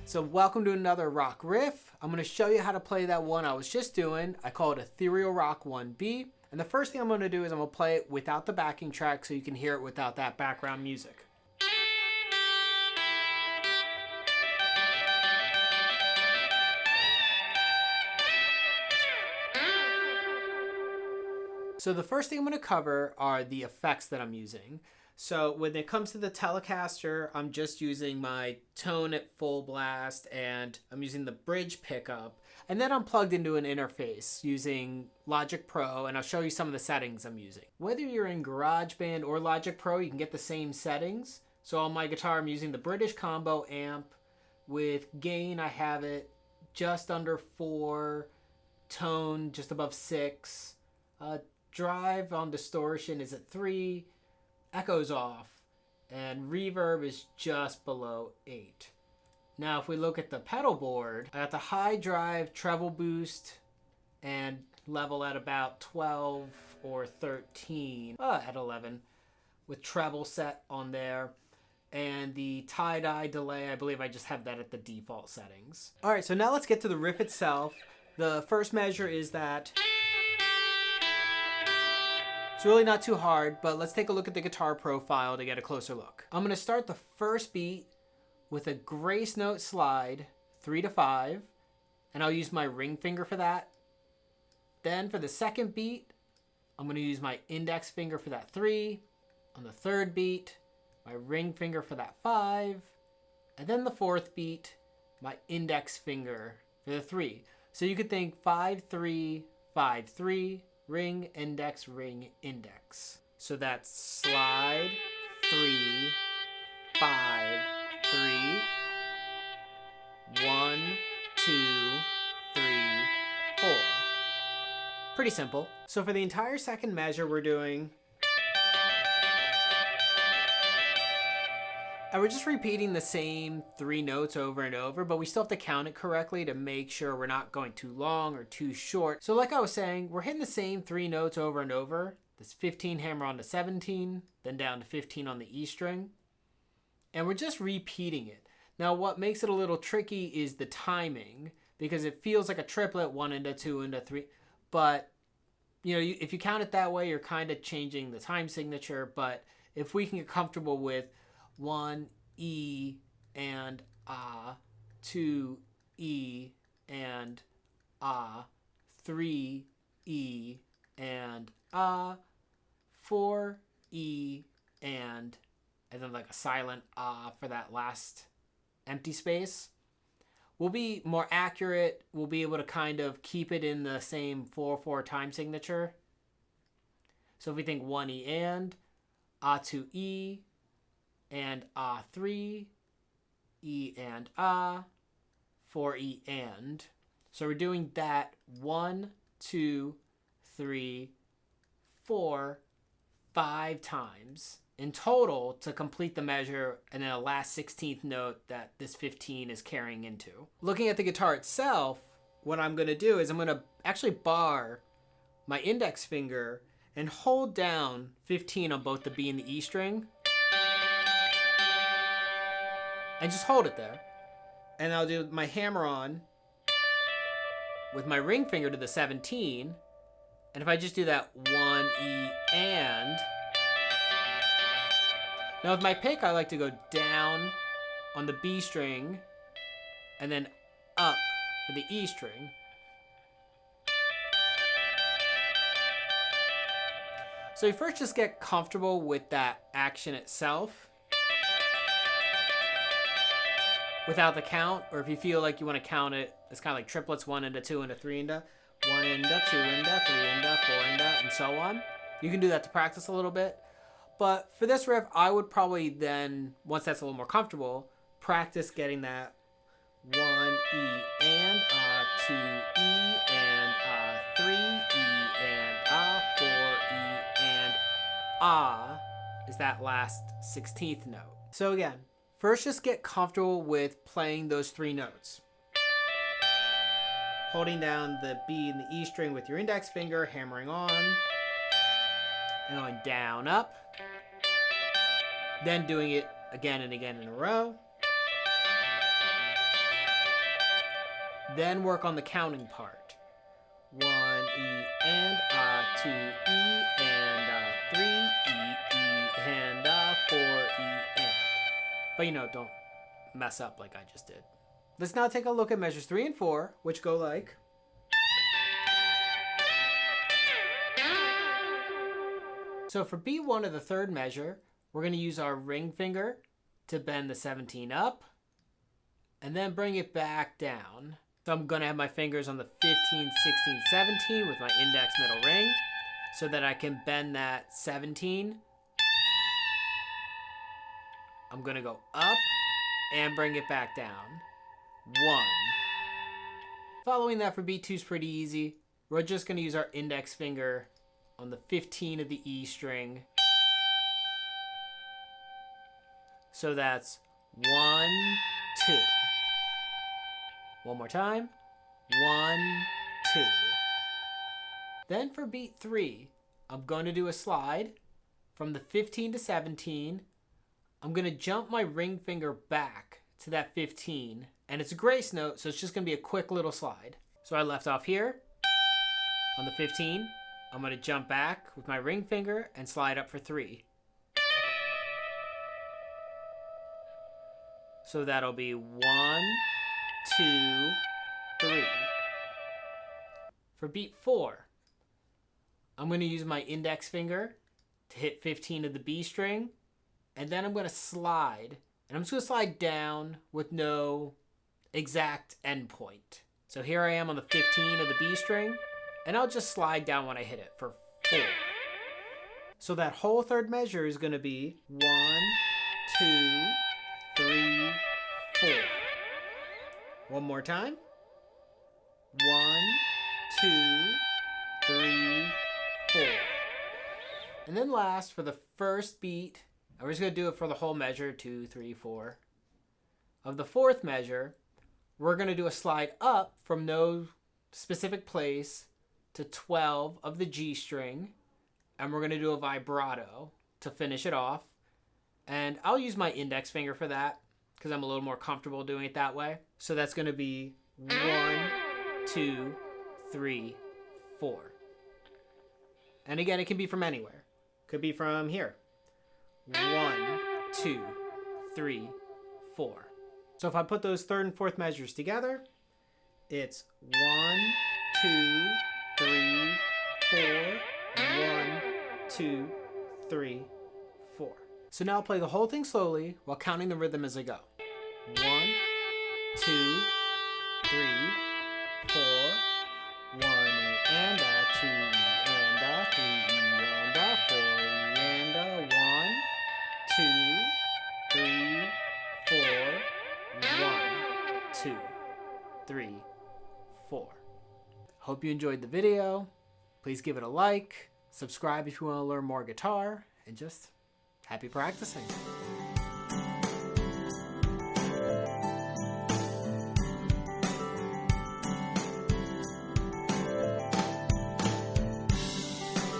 So welcome to another rock riff. I'm going to show you how to play that one I was just doing. I call it Ethereal Rock 1B. And the first thing I'm going to do is I'm going to play it without the backing track so you can hear it without that background music. So the first thing I'm going to cover are the effects that I'm using. So when it comes to the Telecaster, I'm just using my tone at full blast and I'm using the bridge pickup. And then I'm plugged into an interface using Logic Pro, and I'll show you some of the settings I'm using. Whether you're in GarageBand or Logic Pro, you can get the same settings. So on my guitar, I'm using the British Combo amp. With gain, I have it just under 4, tone just above 6, drive on distortion is at 3, echoes off, and reverb is just below 8. Now if we look at the pedal board, I got the high drive treble boost and level at about 12 or 13, at 11, with treble set on there. And the tie-dye delay, I believe I just have that at the default settings. Alright, so now let's get to the riff itself. The first measure is that. It's really not too hard, but let's take a look at the guitar profile to get a closer look. I'm going to start the first beat with a grace note slide, 3 to 5, and I'll use my ring finger for that. Then for the second beat, I'm going to use my index finger for that 3. On the third beat, my ring finger for that 5. And then the fourth beat, my index finger for the 3. So you could think 5, 3, 5, 3, ring, index, ring, index. So that's slide, 3, 5, 3, 1, 2, 3, 4. Pretty simple. So for the entire second measure, we're doing. And we're just repeating the same 3 notes over and over, but we still have to count it correctly to make sure we're not going too long or too short. So like I was saying, we're hitting the same 3 notes over and over. This 15 hammer on the 17, then down to 15 on the E string. And we're just repeating it. Now what makes it a little tricky is the timing, because it feels like a triplet, 1 into 2 into 3. But you know, if you count it that way, you're kind of changing the time signature. But if we can get comfortable with 1 E and ah, 2 E and ah, 3 E and ah, 4 E and then like a silent ah for that last empty space, we'll be more accurate. We'll be able to kind of keep it in the same 4/4 time signature. So if we think 1 E and ah, 2 E and ah, 3, E and ah, 4 E and. So we're doing that 1, 2, 3, 4, 5 times in total to complete the measure, and then a last 16th note that this 15 is carrying into. Looking at the guitar itself, what I'm going to do is I'm going to actually bar my index finger and hold down 15 on both the B and the E string. And just hold it there. And I'll do my hammer on with my ring finger to the 17. And if I just do that 1 E and. Now with my pick, I like to go down on the B string and then up for the E string. So you first just get comfortable with that action itself without the count, or if you feel like you want to count it, it's kind of like triplets, 1 into 2 into 3 into, 1 into, 2 into, 3 into, 4 into, and so on. You can do that to practice a little bit. But for this riff, I would probably then, once that's a little more comfortable, practice getting that 1 E and 2 E and 3 E and 4 E and is that last 16th note. So again, first just get comfortable with playing those 3 notes. Holding down the B and the E string with your index finger, hammering on, and going down, up. Then doing it again and again in a row. then work on the counting part. 1 E and A, 2 E and A, 3 E and A, 4 E and. But you know, don't mess up like I just did. Let's now take a look at measures 3 and 4, which go like. So for B1 of the third measure, we're going to use our ring finger to bend the 17 up and then bring it back down. So I'm going to have my fingers on the 15, 16, 17 with my index middle ring so that I can bend that 17. I'm going to go up and bring it back down. 1. Following that for B2 is pretty easy. We're just going to use our index finger on the 15 of the E string. So that's 1, 2. One more time. 1, 2. Then for beat 3, I'm going to do a slide from the 15 to 17. I'm going to jump my ring finger back to that 15. And it's a grace note, so it's just going to be a quick little slide. So I left off here on the 15. I'm going to jump back with my ring finger and slide up for 3. So that'll be 1, 2, 3. For beat 4, I'm going to use my index finger to hit 15 of the B string, and then I'm going to slide, and I'm just going to slide down with no exact end point. So here I am on the 15 of the B string, and I'll just slide down when I hit it for 4. So that whole third measure is going to be 1, 2, 3, 4. One more time. 1, 2, 3, 4. And then last, for the first beat, I'm just going to do it for the whole measure, 2, 3, 4. Of the fourth measure, we're going to do a slide up from no specific place to 12 of the G string, and we're going to do a vibrato to finish it off. And I'll use my index finger for that because I'm a little more comfortable doing it that way. So that's going to be 1, 2, 3, 4. And again, it can be from anywhere. Could be from here. 1, 2, 3, 4. So if I put those third and fourth measures together, it's 1, 2, 3, 4, 1, 2, 3, 4. So now I'll play the whole thing slowly while counting the rhythm as I go. 1, 2, 3, 4, 1 E and A, 2 E and A, 3 E and A, 4 E and A, 1, 2, 3, 4, 1, 2, 3, 4. Hope you enjoyed the video. Please give it a like, subscribe if you want to learn more guitar, and just happy practicing.